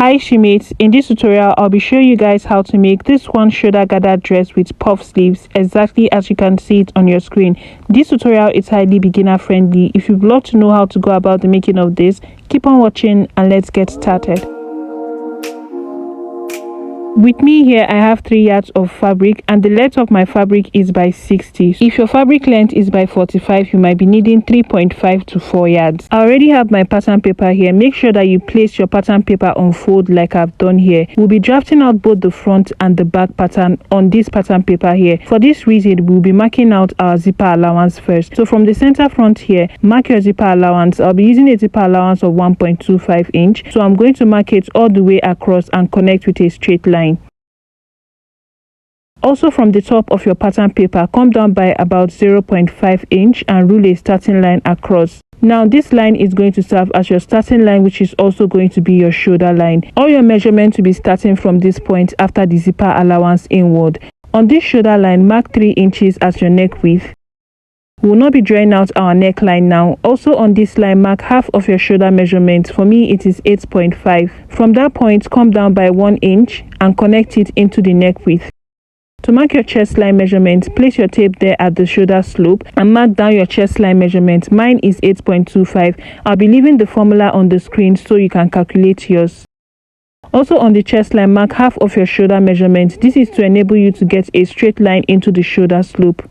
Hi shipmates, in this tutorial I'll be showing you guys how to make this one shoulder gathered dress with puff sleeves exactly as you can see it on your screen. This tutorial is highly beginner friendly. If you'd love to know how to go about the making of this, keep on watching and let's get started. With me here I have 3 yards of fabric and the length of my fabric is by 60. If your fabric length is by 45, you might be needing 3.5 to 4 yards. I already have my pattern paper here. Make sure that you place your pattern paper on fold like I've done here. We'll be drafting out both the front and the back pattern on this pattern paper here. For this reason, we'll be marking out our zipper allowance first. So from the center front here, mark your zipper allowance. I'll be using a zipper allowance of 1.25 inch. So I'm going to mark it all the way across and connect with a straight line. Also from the top of your pattern paper, come down by about 0.5 inch and rule a starting line across. Now this line is going to serve as your starting line, which is also going to be your shoulder line. All your measurement to be starting from this point after the zipper allowance inward. On this shoulder line, mark 3 inches as your neck width. We will not be drawing out our neckline now. Also on this line, mark half of your shoulder measurement. For me, it is 8.5. From that point, come down by 1 inch and connect it into the neck width. To mark your chest line measurement, place your tape there at the shoulder slope and mark down your chest line measurement. Mine is 8.25. I'll be leaving the formula on the screen so you can calculate yours. Also on the chest line, mark half of your shoulder measurement. This is to enable you to get a straight line into the shoulder slope.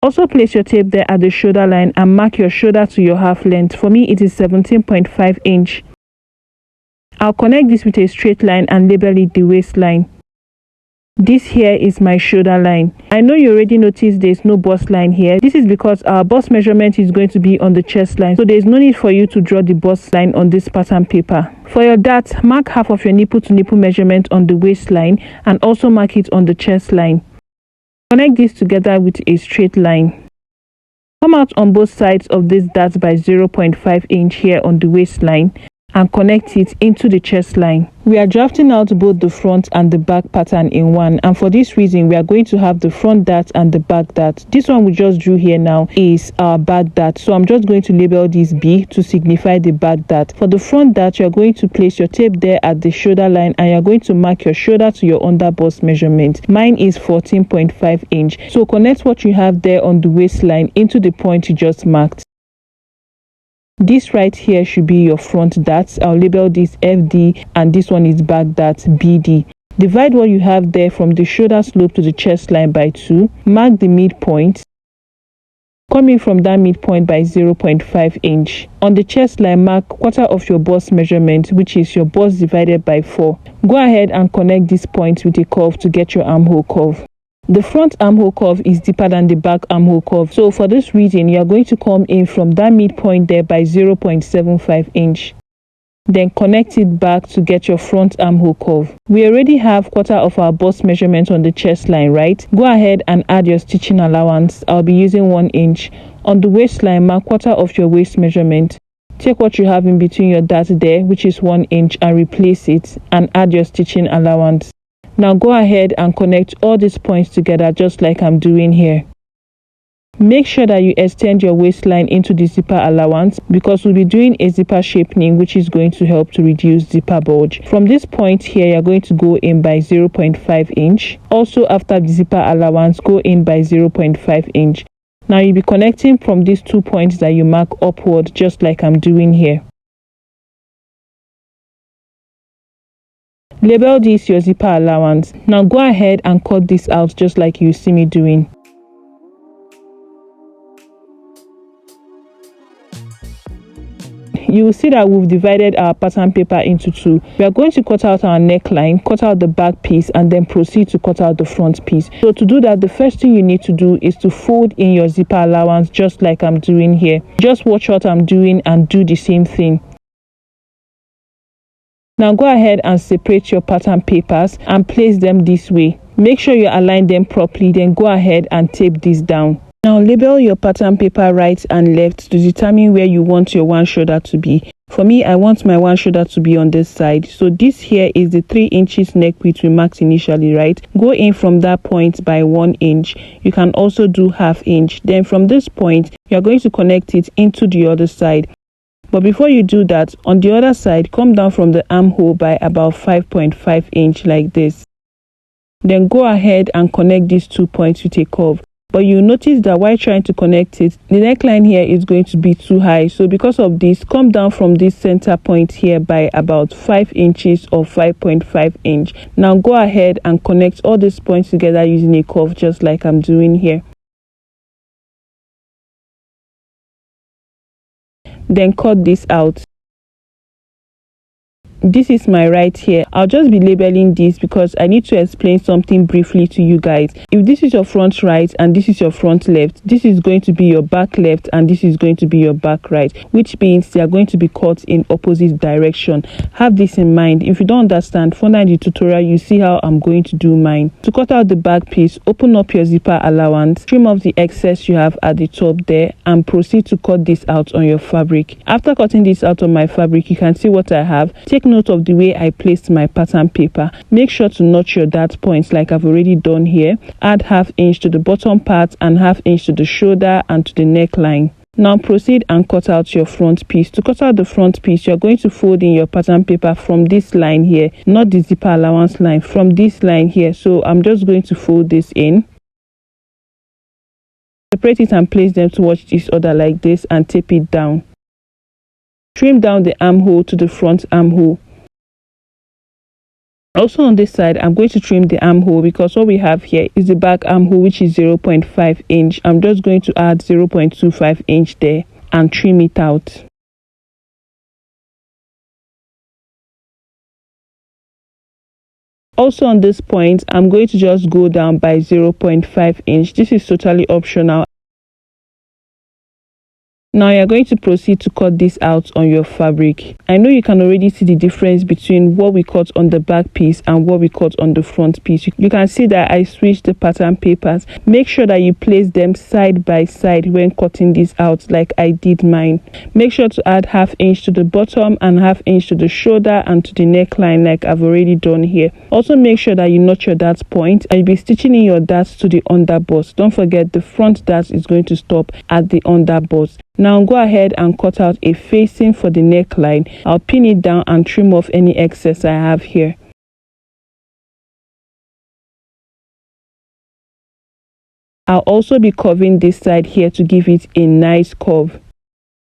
Also place your tape there at the shoulder line and mark your shoulder to your half length. For me, it is 17.5 inch. I'll connect this with a straight line and label it the waistline. This here is my shoulder line. I know you already noticed there's no bust line here. This is because our bust measurement is going to be on the chest line, so there's no need for you to draw the bust line on this pattern paper. For your dart, mark half of your nipple to nipple measurement on the waistline and also mark it on the chest line. Connect this together with a straight line. Come out on both sides of this dart by 0.5 inch here on the waistline and connect it into the chest line. We are drafting out both the front and the back pattern in one, and for this reason we are going to have the front dart and the back dart. This one we just drew here now is our back dart, so I'm just going to label this B to signify the back dart. For the front dart, you are going to place your tape there at the shoulder line and you are going to mark your shoulder to your under bust measurement. Mine is 14.5 inch, so connect what you have there on the waistline into the point you just marked. This right here should be your front dart. I'll label this FD and this one is back dart BD. Divide what you have there from the shoulder slope to the chest line by 2. Mark the midpoint. Come in from that midpoint by 0.5 inch. On the chest line, mark quarter of your bust measurement, which is your bust divided by 4. Go ahead and connect this point with a curve to get your armhole curve. The front armhole curve is deeper than the back armhole curve, so for this reason you are going to come in from that midpoint there by 0.75 inch. Then connect it back to get your front armhole curve. We already have quarter of our bust measurement on the chest line, right? Go ahead and add your stitching allowance. I'll be using 1 inch. On the waistline, mark quarter of your waist measurement. Take what you have in between your dart there, which is 1 inch, and replace it and add your stitching allowance. Now go ahead and connect all these points together just like I'm doing here. Make sure that you extend your waistline into the zipper allowance because we'll be doing a zipper shaping, which is going to help to reduce zipper bulge. From this point here, you're going to go in by 0.5 inch. Also after the zipper allowance, go in by 0.5 inch. Now you'll be connecting from these 2 points that you mark upward just like I'm doing here. Label this your zipper allowance. Now go ahead and cut this out just like you see me doing. You will see that we've divided our pattern paper into 2. We are going to cut out our neckline, cut out the back piece, and then proceed to cut out the front piece. So to do that, the first thing you need to do is to fold in your zipper allowance just like I'm doing here. Just watch what I'm doing and do the same thing. Now go ahead and separate your pattern papers and place them this way. Make sure you align them properly, then go ahead and tape this down. Now label your pattern paper right and left to determine where you want your one shoulder to be. For me, I want my one shoulder to be on this side. So this here is the 3 inches neck width we marked initially, right? Go in from that point by 1 inch. You can also do half inch. Then from this point, you're going to connect it into the other side. But before you do that, on the other side, come down from the armhole by about 5.5 inch like this. Then go ahead and connect these 2 points with a curve. But you notice that while trying to connect it, the neckline here is going to be too high. So because of this, come down from this center point here by about 5 inches or 5.5 inch. Now go ahead and connect all these points together using a curve, just like I'm doing here. Then cut this out. This is my right here. I'll just be labeling this because I need to explain something briefly to you guys. If this is your front right and this is your front left, this is going to be your back left and this is going to be your back right, which means they are going to be cut in opposite direction. Have this in mind. If you don't understand, further in the tutorial, you see how I'm going to do mine. To cut out the back piece, open up your zipper allowance, trim off the excess you have at the top there, and proceed to cut this out on your fabric. After cutting this out on my fabric, you can see what I have. Take note of the way I placed my pattern paper. Make sure to notch your dart points like I've already done here. Add ½ inch to the bottom part and ½ inch to the shoulder and to the neckline. Now proceed and cut out your front piece. To cut out the front piece, you're going to fold in your pattern paper from this line here, not the zipper allowance line, from this line here. So I'm just going to fold this in. Separate it and place them towards each other like this and tape it down. Trim down the armhole to the front armhole. Also on this side, I'm going to trim the armhole because what we have here is the back armhole, which is 0.5 inch. I'm just going to add 0.25 inch there and trim it out. Also on this point, I'm going to just go down by 0.5 inch. This is totally optional. Now you're going to proceed to cut this out on your fabric. I know you can already see the difference between what we cut on the back piece and what we cut on the front piece. You can see that I switched the pattern papers. Make sure that you place them side by side when cutting this out like I did mine. Make sure to add ½ inch to the bottom and ½ inch to the shoulder and to the neckline like I've already done here. Also make sure that you notch your dart point and you'll be stitching in your darts to the underbust. Don't forget the front dart is going to stop at the underbust. Now go ahead and cut out a facing for the neckline. I'll pin it down and trim off any excess I have here. I'll also be curving this side here to give it a nice curve.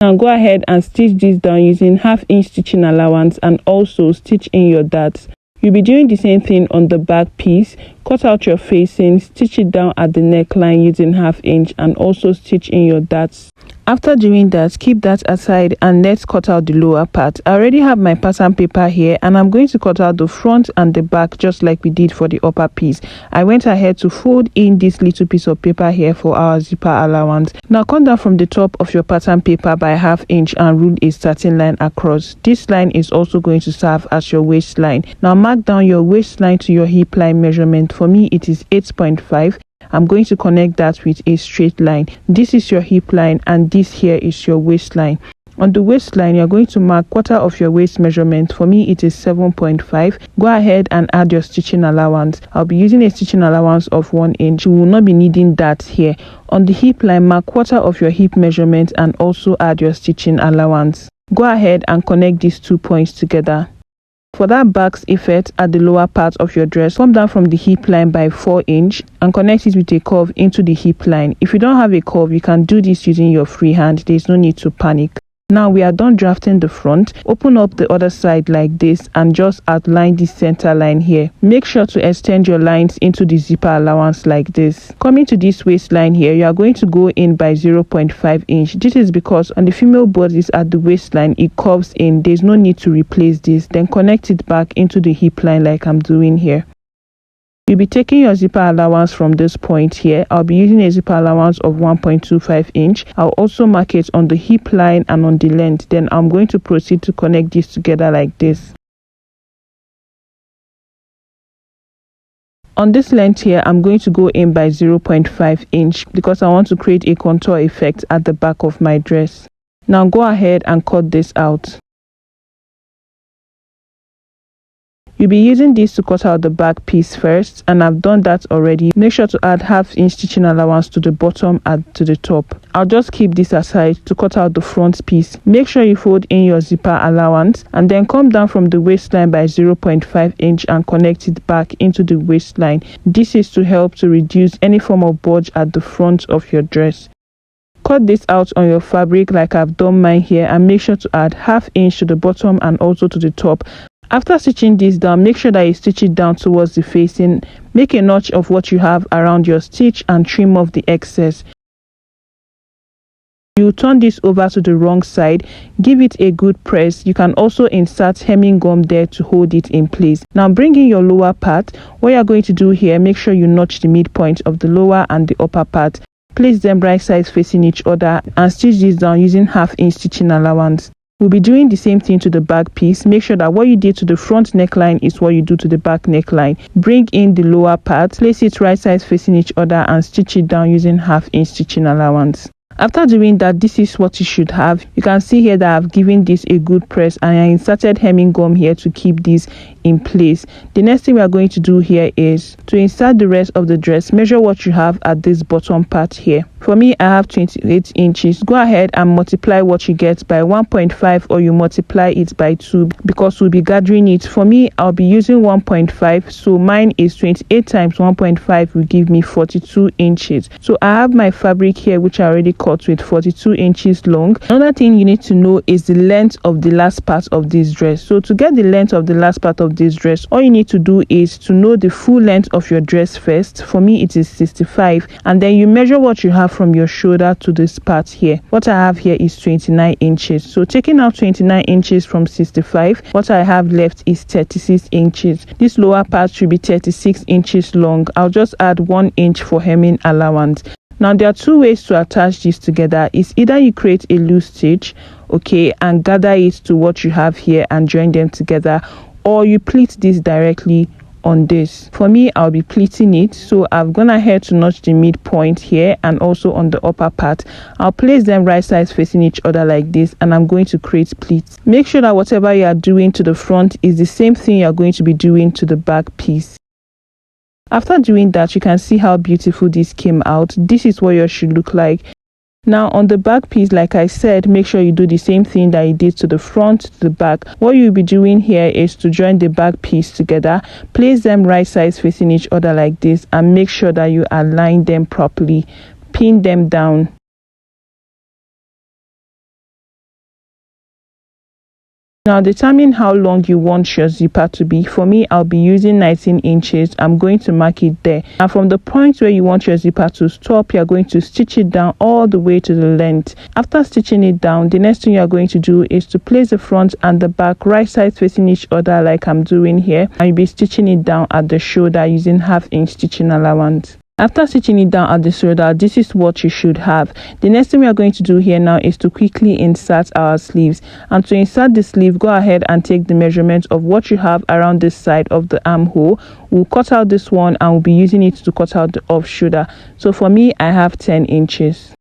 Now go ahead and stitch this down using ½ inch stitching allowance and also stitch in your darts. You'll be doing the same thing on the back piece. Cut out your facing, stitch it down at the neckline using ½ inch and also stitch in your darts. After doing that, keep that aside and let's cut out the lower part. I already have my pattern paper here and I'm going to cut out the front and the back just like we did for the upper piece. I went ahead to fold in this little piece of paper here for our zipper allowance. Now come down from the top of your pattern paper by ½ inch and rule a starting line across. This line is also going to serve as your waistline. Now mark down your waistline to your hip line measurement. For me it is 8.5. I'm going to connect that with a straight line. This is your hip line and this here is your waistline. On the waistline, you're going to mark quarter of your waist measurement. For me, it is 7.5. Go ahead and add your stitching allowance. I'll be using a stitching allowance of 1 inch. You will not be needing that here. On the hip line, mark quarter of your hip measurement and also add your stitching allowance. Go ahead and connect these 2 points together. For that back's effect at the lower part of your dress, come down from the hip line by 4 inch and connect it with a curve into the hip line. If you don't have a curve, you can do this using your free hand. There's no need to panic. Now we are done drafting the front. Open up the other side like this and just outline the center line here. Make sure to extend your lines into the zipper allowance like this. Coming to this waistline here, you are going to go in by 0.5 inch. This is because on the female bodies at the waistline, it curves in. There's no need to replace this. Then connect it back into the hip line like I'm doing here. You'll be taking your zipper allowance from this point here. I'll be using a zipper allowance of 1.25 inch. I'll also mark it on the hip line and on the length. Then I'm going to proceed to connect this together like this. On this length here, I'm going to go in by 0.5 inch because I want to create a contour effect at the back of my dress. Now go ahead and cut this out. You'll be using this to cut out the back piece first, and I've done that already. Make sure to add ½ inch stitching allowance to the bottom and to the top. I'll just keep this aside to cut out the front piece. Make sure you fold in your zipper allowance and then come down from the waistline by 0.5 inch and connect it back into the waistline. This is to help to reduce any form of bulge at the front of your dress. Cut this out on your fabric like I've done mine here, and make sure to add ½ inch to the bottom and also to the top. After stitching this down, make sure that you stitch it down towards the facing. Make a notch of what you have around your stitch and trim off the excess. You turn this over to the wrong side, give it a good press. You can also insert hemming gum there to hold it in place. Now bring in your lower part. What you're going to do here, make sure you notch the midpoint of the lower and the upper part. Place them right sides facing each other and stitch this down using ½ inch stitching allowance. We'll be doing the same thing to the back piece. Make sure that what you did to the front neckline is what you do to the back neckline. Bring in the lower part, place it right sides facing each other and stitch it down using ½ inch stitching allowance. After doing that, this is what you should have. You can see here that I've given this a good press and I inserted hemming gum here to keep this in place. The next thing we are going to do here is to insert the rest of the dress. Measure what you have at this bottom part here. For me, I have 28 inches. Go ahead and multiply what you get by 1.5 or you multiply it by 2 because we'll be gathering it. For me, I'll be using 1.5, so mine is 28 times 1.5 will give me 42 inches. So I have my fabric here which I already cut with 42 inches long. Another thing you need to know is the length of the last part of this dress. So to get the length of the last part of this dress, all you need to do is to know the full length of your dress first. For me, it is 65, and then you measure what you have from your shoulder to this part here. What I have here is 29 inches. So taking out 29 inches from 65, what I have left is 36 inches. This lower part should be 36 inches long. I'll just add 1 inch for hemming allowance. Now there are two ways to attach this together. It's either you create a loose stitch, okay, and gather it to what you have here and join them together, or you pleat this directly on this. For me, I'll be pleating it, so I've gone ahead to notch the midpoint here and also on the upper part. I'll place them right sides facing each other like this, and I'm going to create pleats. Make sure that whatever you are doing to the front is the same thing you're going to be doing to the back piece. After doing that, you can see how beautiful this came out. This is what yours should look like. Now on the back piece, like I said, make sure you do the same thing that you did to the front to the back. What you'll be doing here is to join the back piece together, place them right sides facing each other like this, and make sure that you align them properly. Pin them down. Now determine how long you want your zipper to be. For me, I'll be using 19 inches. I'm going to mark it there. And from the point where you want your zipper to stop, you're going to stitch it down all the way to the length. After stitching it down, the next thing you're going to do is to place the front and the back right sides facing each other like I'm doing here. And you'll be stitching it down at the shoulder using ½ inch stitching allowance. After stitching it down at the shoulder, this is what you should have. The next thing we are going to do here now is to quickly insert our sleeves. And to insert the sleeve, go ahead and take the measurement of what you have around this side of the armhole. We'll cut out this one and we'll be using it to cut out the off shoulder. So for me, I have 10 inches.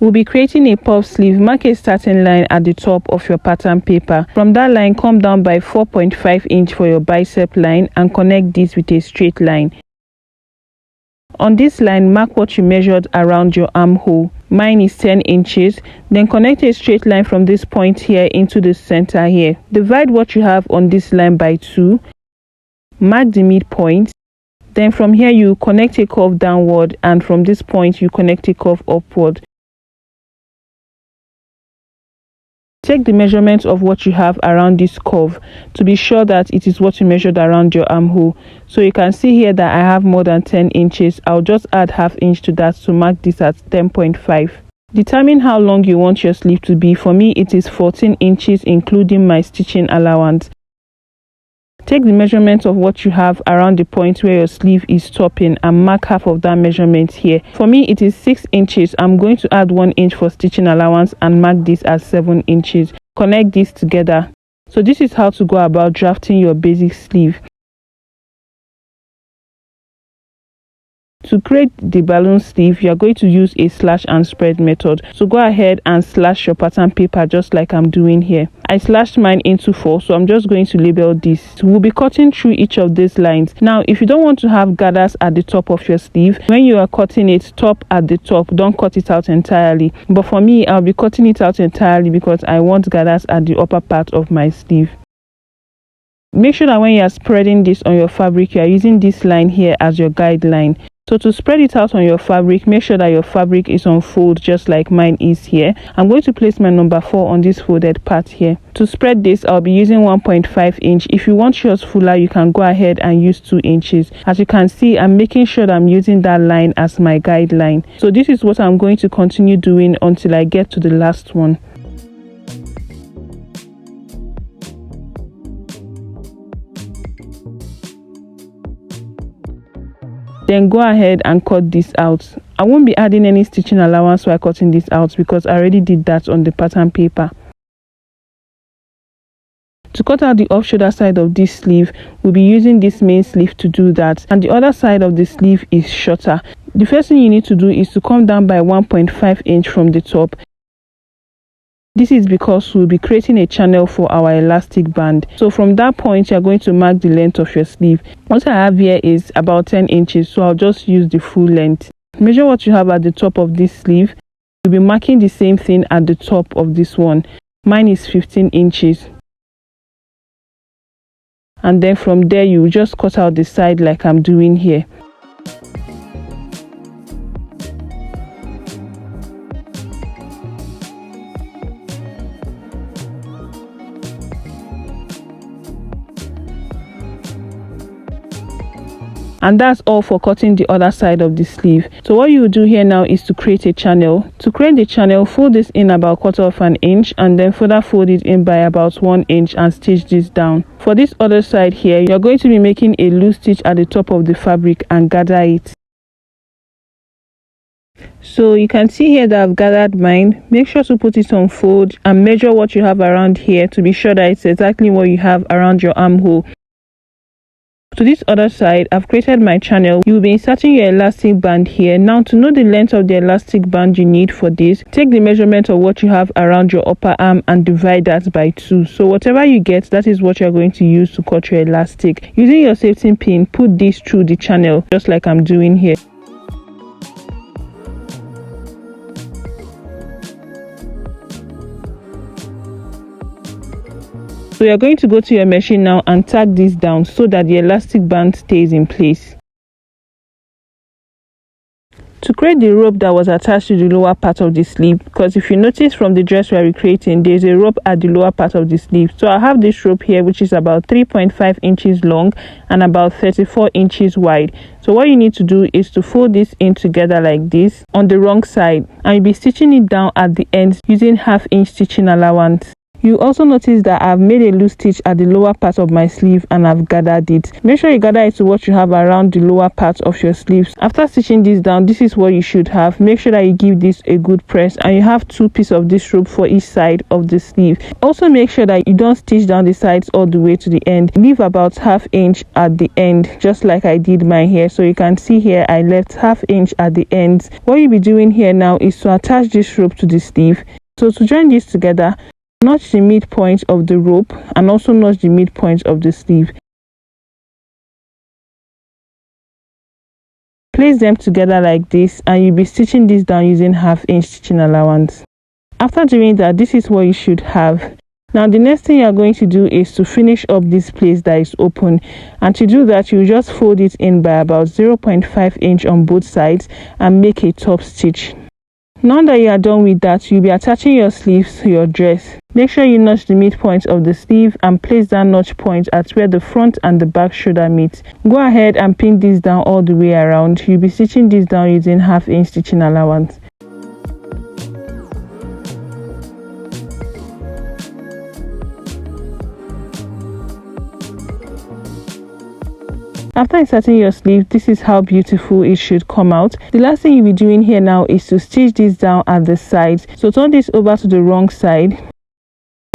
We'll be creating a puff sleeve. Mark a starting line at the top of your pattern paper. From that line, come down by 4.5 inch for your bicep line and connect this with a straight line. On this line, mark what you measured around your armhole. Mine is 10 inches. Then connect a straight line from this point here into the center here. Divide what you have on this line by 2. Mark the midpoint. Then from here, you connect a curve downward, and from this point, you connect a curve upward. Take the measurement of what you have around this curve to be sure that it is what you measured around your armhole. So you can see here that I have more than 10 inches. I'll just add ½ inch to that to mark this at 10.5. Determine how long you want your sleeve to be. For me, it is 14 inches including my stitching allowance. Take the measurement of what you have around the point where your sleeve is stopping and mark half of that measurement here. For me, it is 6 inches. I'm going to add 1 inch for stitching allowance and mark this as 7 inches. Connect this together. So this is how to go about drafting your basic sleeve. To create the balloon sleeve, you are going to use a slash and spread method. So go ahead and slash your pattern paper just like I'm doing here. I slashed mine into 4, so I'm just going to label this. We'll be cutting through each of these lines. Now, if you don't want to have gathers at the top of your sleeve, when you are cutting it, top at the top, don't cut it out entirely. But for me, I'll be cutting it out entirely because I want gathers at the upper part of my sleeve. Make sure that when you are spreading this on your fabric, you are using this line here as your guideline. So to spread it out on your fabric, make sure that your fabric is on fold just like mine is here. I'm going to place my number 4 on this folded part here. To spread this, I'll be using 1.5 inch. If you want yours fuller, you can go ahead and use 2 inches. As you can see, I'm making sure that I'm using that line as my guideline. So this is what I'm going to continue doing until I get to the last one. Then go ahead and cut this out. I won't be adding any stitching allowance while cutting this out because I already did that on the pattern paper. To cut out the off shoulder side of this sleeve, we'll be using this main sleeve to do that, and the other side of the sleeve is shorter. The first thing you need to do is to come down by 1.5 inch from the top. This is because we'll be creating a channel for our elastic band. So from that point, you're going to mark the length of your sleeve. What I have here is about 10 inches, so I'll just use the full length. Measure what you have at the top of this sleeve. You'll be marking the same thing at the top of this one. Mine is 15 inches. And then from there, you just cut out the side like I'm doing here. And that's all for cutting the other side of the sleeve. So what you will do here now is to create a channel. To create the channel, fold this in about 1/4 inch and then further fold it in by about 1 inch and stitch this down. For this other side here, you're going to be making a loose stitch at the top of the fabric and gather it. So you can see here that I've gathered mine. Make sure to put it on fold and measure what you have around here to be sure that it's exactly what you have around your armhole. To this other side, I've created my channel. You'll be inserting your elastic band here. Now, to know the length of the elastic band you need for this, take the measurement of what you have around your upper arm and divide that by 2. So whatever you get, that is what you're going to use to cut your elastic. Using your safety pin, put this through the channel just like I'm doing here. So you're going to go to your machine now and tag this down so that the elastic band stays in place. To create the rope that was attached to the lower part of the sleeve, because if you notice from the dress we're recreating, there's a rope at the lower part of the sleeve. So I have this rope here which is about 3.5 inches long and about 34 inches wide. So what you need to do is to fold this in together like this on the wrong side, and you'll be stitching it down at the ends using 1/2 inch stitching allowance. You also notice that I've made a loose stitch at the lower part of my sleeve and I've gathered it. Make sure you gather it to what you have around the lower part of your sleeves. After stitching this down, this is what you should have. Make sure that you give this a good press and you have 2 pieces of this rope for each side of the sleeve. Also make sure that you don't stitch down the sides all the way to the end. Leave about 1/2 inch at the end, just like I did mine here. So you can see here I left 1/2 inch at the ends. What you'll be doing here now is to attach this rope to the sleeve. So to join this together, notch the midpoint of the rope and also notch the midpoint of the sleeve. Place them together like this and you'll be stitching this down using 1/2 inch stitching allowance. After doing that, this is what you should have. Now the next thing you're going to do is to finish up this place that is open, and to do that you just fold it in by about 0.5 inch on both sides and make a top stitch. Now that you are done with that, you'll be attaching your sleeves to your dress. Make sure you notch the midpoint of the sleeve and place that notch point at where the front and the back shoulder meet. Go ahead and pin this down all the way around. You'll be stitching this down using 1/2 inch stitching allowance. After inserting your sleeve, this is how beautiful it should come out. The last thing you'll be doing here now is to stitch this down at the sides. So turn this over to the wrong side.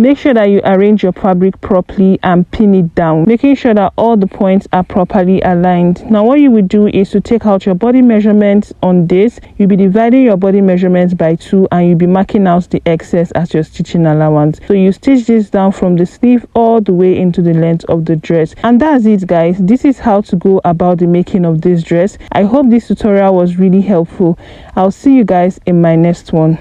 Make sure that you arrange your fabric properly and pin it down, making sure that all the points are properly aligned. Now what you will do is to take out your body measurements on this. You'll be dividing your body measurements by 2 and you'll be marking out the excess as your stitching allowance. So you stitch this down from the sleeve all the way into the length of the dress. And that's it, guys. This is how to go about the making of this dress. I hope this tutorial was really helpful. I'll see you guys in my next one.